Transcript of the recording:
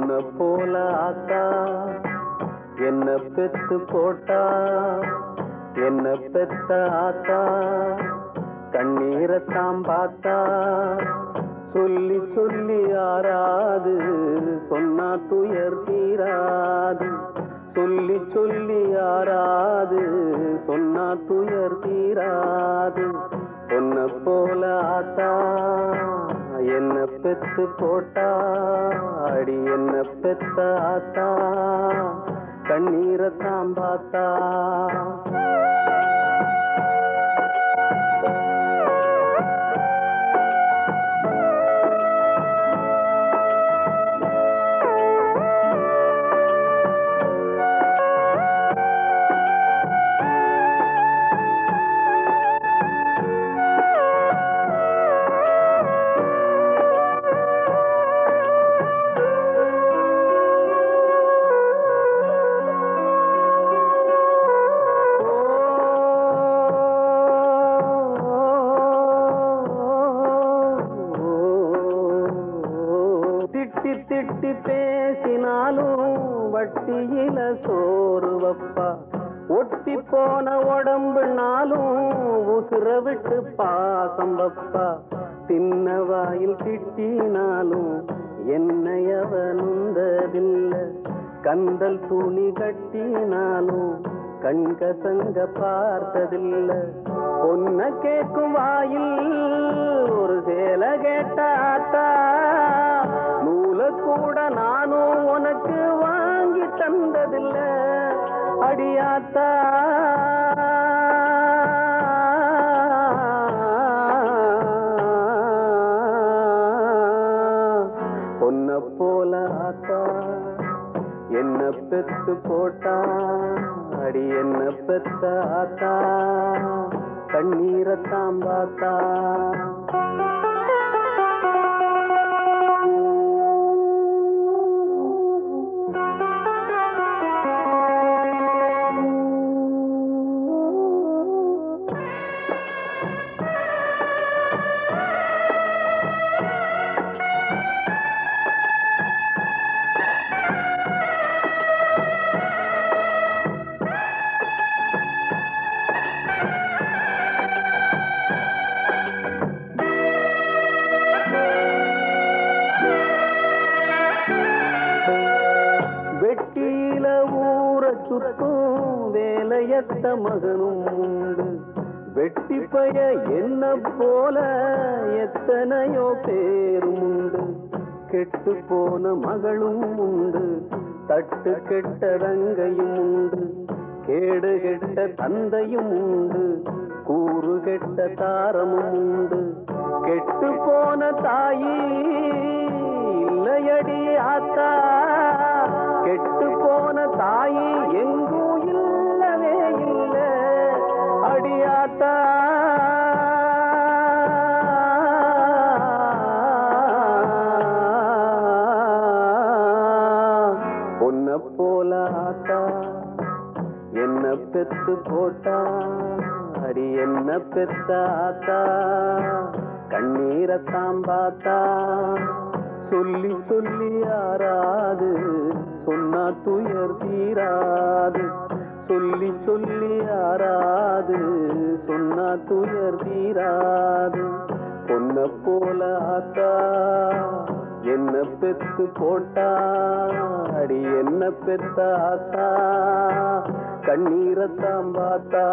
பொன்ன போல ஆத்தா என்ன பெத்து போட்டா, என்ன பெத்த ஆத்தா கண்ணீரத்தாம் பார்த்தா. சொல்லி சொல்லி யாராது சொன்னா துயர் தீராது, சொல்லி சொல்லி யாராது சொன்னா துயர் தீராது. பொன்ன போல ஆத்தா என்ன பெத்து போட்டா, அடி என்ன பெத்த ஆத்தா கண்ணீரத்தாம் பார்த்தா. திட்டி பேசினாலும் வட்டியில சோறு வப்பா, ஒட்டி போன உடம்புனாலும் உசுர விட்டு பாசம் வப்பா. தின்ன வாயில் திட்டினாலும் என்னையவ நுந்ததில்ல, கந்தல் துணி கட்டினாலும் கண்கசங்க பார்த்ததில்ல. பொன்ன கேட்கும் வாயில் ஒரு சேல கேட்டாத்தா, நூல கூட நானும் உனக்கு வாங்கி தந்ததில்ல அடியாத்தா. பொன்ன போல ஆத்தா என்ன பெத்து போட்டா, அடி என்ன பெத்த ஆத்தா கண்ணீரத்தாம் பார்த்தா. வெட்டியில ஊர சுத்தும் வேலையத்த மகனும் உண்டு, வெட்டி பய என்ன போல எத்தனையோ பேரும் உண்டு. கெட்டு போன மகளும் உண்டு, தட்டு கெட்ட ரங்கையும் உண்டு, கேடு கெட்ட தந்தையும் உண்டு, கூறு கெட்ட தாரமும் உண்டு. கெட்டு போன தாயி இல்லையடி ஆத்தா, கெட்டு போன தாயி எங்கும் இல்லவே இல்ல அடியாத்தா. பொன்ன போல ஆத்தா என்ன பெத்து போட்டா, அடி என்ன பெத்த ஆத்தா கண்ணீரத்தாம் பார்த்தா. சொல்லி சொல்லி யாராது சொன்னா துயர் தீராது, சொல்லி சொல்லி யாராது சொன்னா துயர் தீராது. பொன்ன போல ஆத்தா என்ன பெத்து போட்டா, அடி என்ன பெத்த ஆத்தா கண்ணீரத்தாம் பார்த்தா.